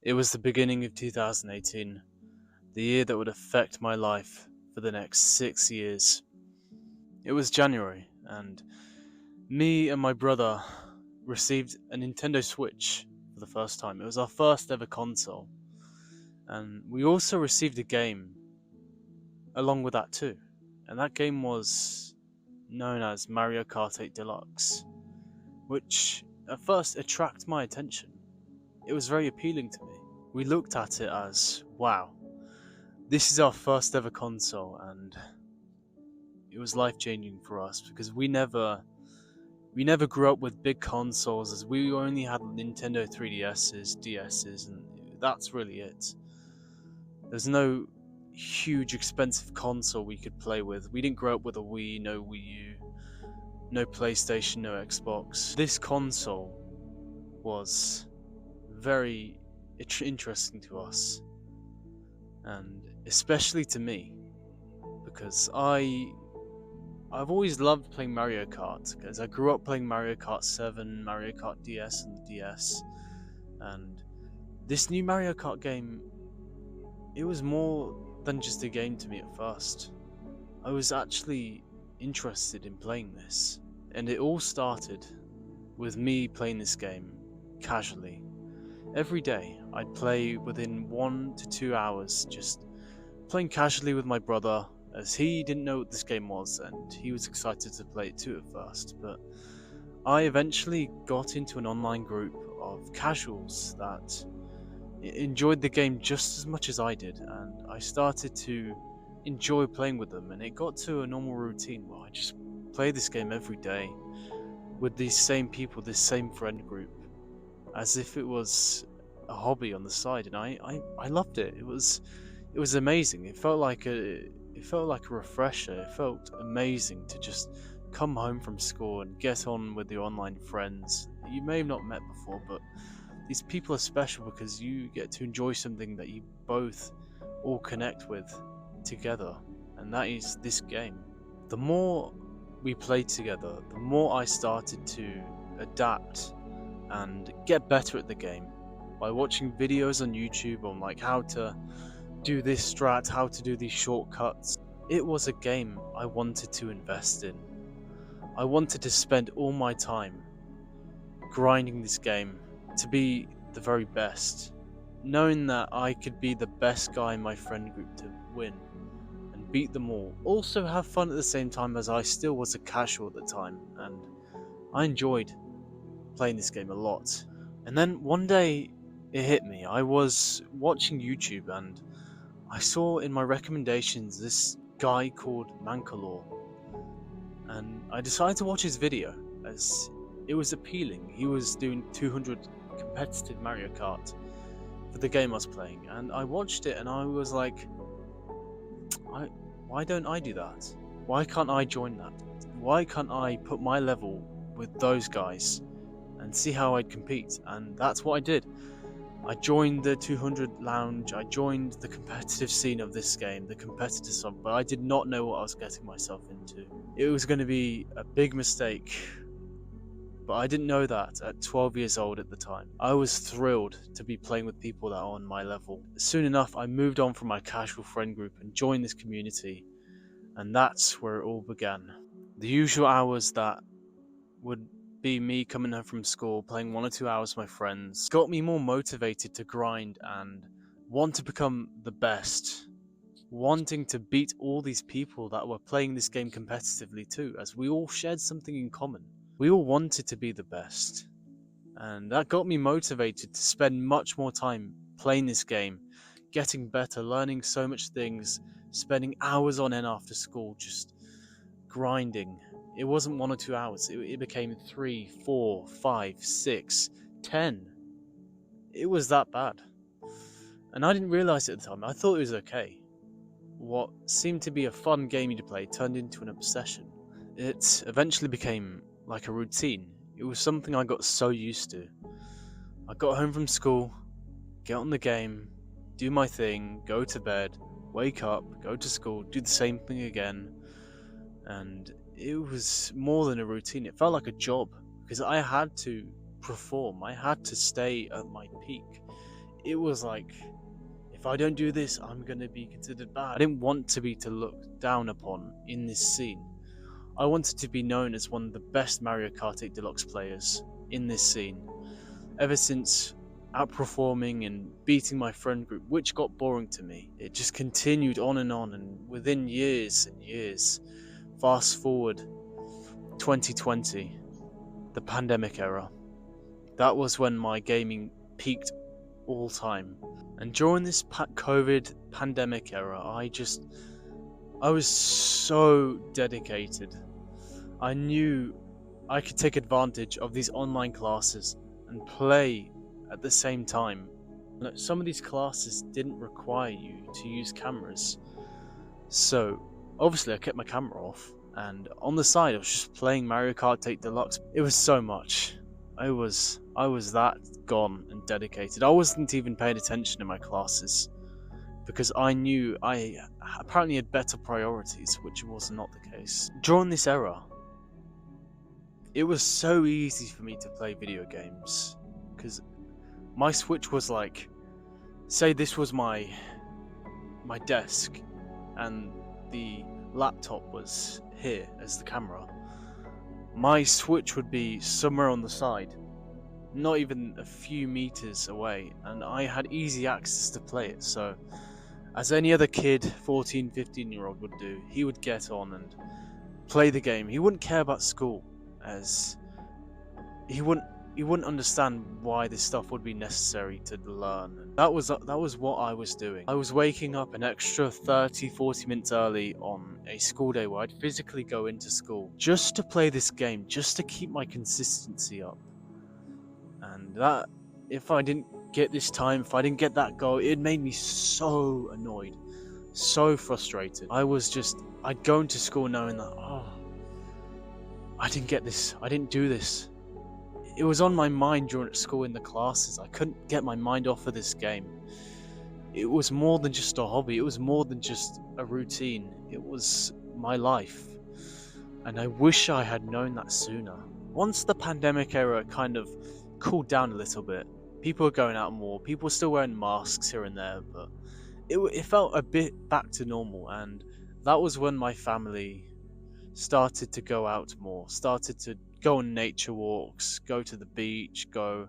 It was the beginning of 2018, the year that would affect my life for the next 6 years. It was January, and me and my brother received a Nintendo Switch for the first time. It was our first ever console, and we also received a game along with that too. And that game was known as Mario Kart 8 Deluxe, which at first attracted my attention. It was very appealing to me. We looked at it as, wow, this is our first ever console, and it was life changing for us because we never grew up with big consoles, as we only had Nintendo 3DS's, DS's, and that's really it. There's no huge expensive console we could play with. We didn't grow up with a Wii, no Wii U, no PlayStation, no Xbox. This console was very interesting to us, and especially to me, because I've always loved playing Mario Kart, because I grew up playing Mario Kart 7, Mario Kart DS and the DS, and this new Mario Kart game, it was more than just a game to me at first. I was actually interested in playing this, and it all started with me playing this game casually. Every day, I'd play within 1 to 2 hours, just playing casually with my brother, as he didn't know what this game was and he was excited to play it too at first. But I eventually got into an online group of casuals that enjoyed the game just as much as I did, and I started to enjoy playing with them, and it got to a normal routine where I just play this game every day with these same people, this same friend group, as if it was a hobby on the side, and I loved it. It was amazing. It felt like a refresher. It felt amazing to just come home from school and get on with your online friends that you may have not met before, but these people are special because you get to enjoy something that you both all connect with together, and that is this game. The more we played together, the more I started to adapt and get better at the game by watching videos on YouTube on like how to do this strat, how to do these shortcuts. It was a game I wanted to invest in. I wanted to spend all my time grinding this game to be the very best, knowing that I could be the best guy in my friend group to win and beat them all. Also have fun at the same time, as I still was a casual at the time, and I enjoyed playing this game a lot. And then one day it hit me. I was watching YouTube and I saw in my recommendations this guy called Mankalore, and I decided to watch his video as it was appealing. He was doing 200 competitive Mario Kart for the game I was playing, and I watched it and I was like, why don't I do that? Why can't I join that? Why can't I put my level with those guys and see how I'd compete? And that's what I did. I joined the 200 lounge, I joined the competitive scene of this game, the competitive stuff, but I did not know what I was getting myself into. It was going to be a big mistake, but I didn't know that at 12 years old at the time. I was thrilled to be playing with people that are on my level. Soon enough, I moved on from my casual friend group and joined this community, and that's where it all began. The usual hours that would be me coming home from school, playing 1 or 2 hours with my friends, got me more motivated to grind and want to become the best, wanting to beat all these people that were playing this game competitively too, as we all shared something in common. We all wanted to be the best, and that got me motivated to spend much more time playing this game, getting better, learning so much things, spending hours on end after school just grinding. It wasn't 1 or 2 hours, it became 3, 4, 5, 6, 10. It was that bad. And I didn't realize it at the time. I thought it was okay. What seemed to be a fun game to play turned into an obsession. It eventually became like a routine. It was something I got so used to. I got home from school, get on the game, do my thing, go to bed, wake up, go to school, do the same thing again. And it was more than a routine. It felt like a job because I had to perform. I had to stay at my peak. it was like, if I don't do this, I'm gonna be considered bad. I didn't want to be looked down upon in this scene. I wanted to be known as one of the best Mario Kart 8 Deluxe players in this scene. Ever since outperforming and beating my friend group, which got boring to me, it just continued on, and within years and years, fast forward 2020, the pandemic era, that was when my gaming peaked all time. And during this COVID pandemic era, I was so dedicated. I knew I could take advantage of these online classes and play at the same time. Some of these classes didn't require you to use cameras, so obviously I kept my camera off, and on the side I was just playing Mario Kart 8 Deluxe. It was so much. I was that gone and dedicated. I wasn't even paying attention in my classes because I knew I apparently had better priorities, which was not the case. During this era, it was so easy for me to play video games because my Switch was like, say this was my desk and the laptop was here as the camera. My Switch would be somewhere on the side, not even a few meters away, and I had easy access to play it. So as any other kid, 14, 15-year-old would do, he would get on and play the game. He wouldn't care about school, as he wouldn't understand why this stuff would be necessary to learn. That was what I was doing. I was waking up an extra 30-40 minutes early on a school day where I'd physically go into school just to play this game, just to keep my consistency up. And that, if I didn't get this time, if I didn't get that goal, it made me so annoyed, so frustrated. I'd go into school knowing that, I didn't get this, I didn't do this. It was on my mind during school in the classes. I couldn't get my mind off of this game. It was more than just a hobby. It was more than just a routine. It was my life. And I wish I had known that sooner. Once the pandemic era kind of cooled down a little bit, people were going out more, people were still wearing masks here and there, but it felt a bit back to normal. And that was when my family started to go out more, started to go on nature walks, go to the beach, go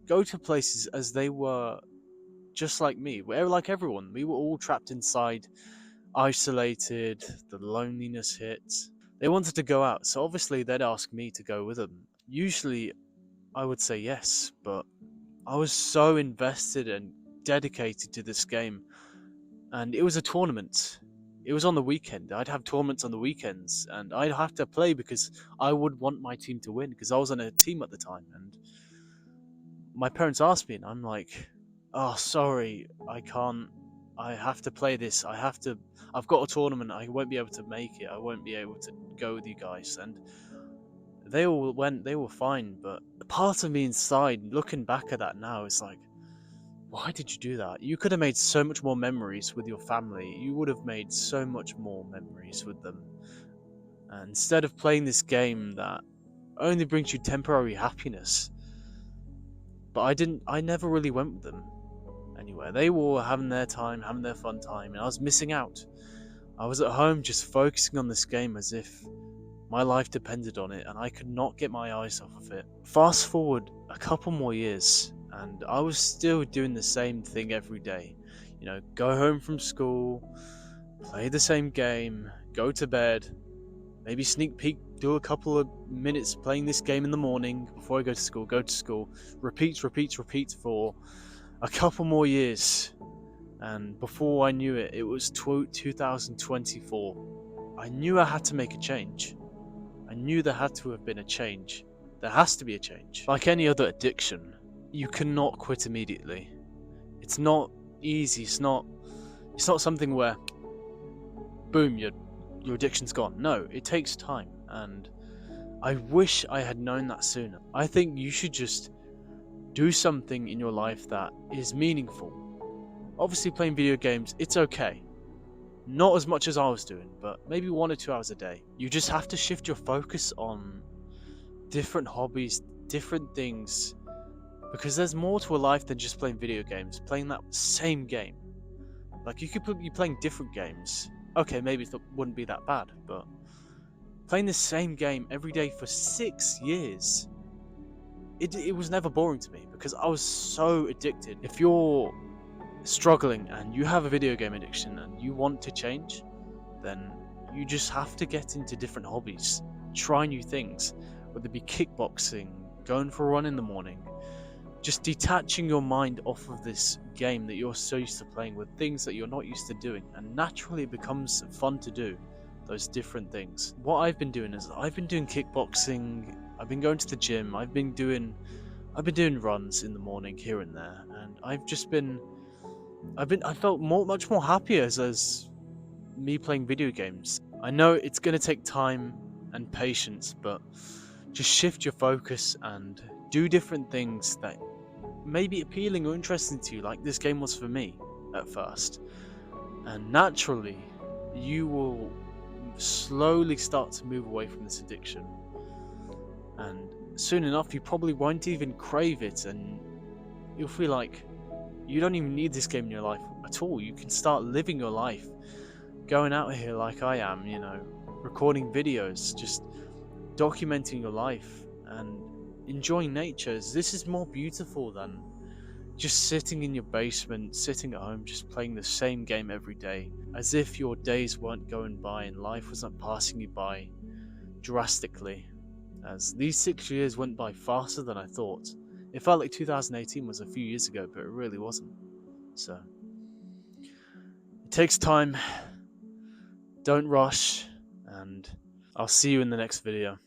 to places, as they were just like me. We're like everyone. We were all trapped inside, isolated, the loneliness hit. They wanted to go out, so obviously they'd ask me to go with them. Usually I would say yes, but I was so invested and dedicated to this game. And it was a tournament. It was on the weekend. I'd have tournaments on the weekends, and I'd have to play because I would want my team to win, because I was on a team at the time. And my parents asked me, and I'm like, oh, sorry, I can't. I have to play this. I've got a tournament. I won't be able to make it. I won't be able to go with you guys. And they all went. They were fine. But part of me inside, looking back at that now, is like, why did you do that? You could have made so much more memories with your family. You would have made so much more memories with them. And instead of playing this game that only brings you temporary happiness. But I never really went with them anywhere. They were having their time, having their fun time, and I was missing out. I was at home just focusing on this game as if my life depended on it, and I could not get my eyes off of it. Fast forward a couple more years, and I was still doing the same thing every day. Go home from school, play the same game, go to bed, maybe sneak peek, do a couple of minutes playing this game in the morning before I go to school, repeat for a couple more years. And before I knew it, it was 2024. I knew I had to make a change. I knew there had to have been a change. There has to be a change. Like any other addiction, you cannot quit immediately. It's not easy. It's not something where, boom, your addiction's gone. No, it takes time, and I wish I had known that sooner. I think you should just do something in your life that is meaningful. Obviously, playing video games, it's okay. Not as much as I was doing, but maybe 1 or 2 hours a day. You just have to shift your focus on different hobbies, different things, Because there's more to a life than just playing video games, playing that same game. Like, you could be playing different games. Okay, maybe it wouldn't be that bad, but playing the same game every day for 6 years, it was never boring to me because I was so addicted. If you're struggling and you have a video game addiction and you want to change, then you just have to get into different hobbies, try new things, whether it be kickboxing, going for a run in the morning, just detaching your mind off of this game that you're so used to playing with things that you're not used to doing, and naturally it becomes fun to do those different things. What I've been doing is I've been doing kickboxing, I've been going to the gym, I've been doing runs in the morning here and there, and I felt much more happier as me playing video games. I know it's going to take time and patience, but just shift your focus and do different things that may be appealing or interesting to you, like this game was for me at first. And naturally, you will slowly start to move away from this addiction. And soon enough, you probably won't even crave it, and you'll feel like you don't even need this game in your life at all. You can start living your life, going out here like I am, recording videos, just documenting your life and enjoying nature. This is more beautiful than just sitting in your basement, sitting at home, just playing the same game every day, as if your days weren't going by and life wasn't passing you by drastically. As these 6 years went by faster than I thought. It felt like 2018 was a few years ago, but it really wasn't. So, it takes time, don't rush, and I'll see you in the next video.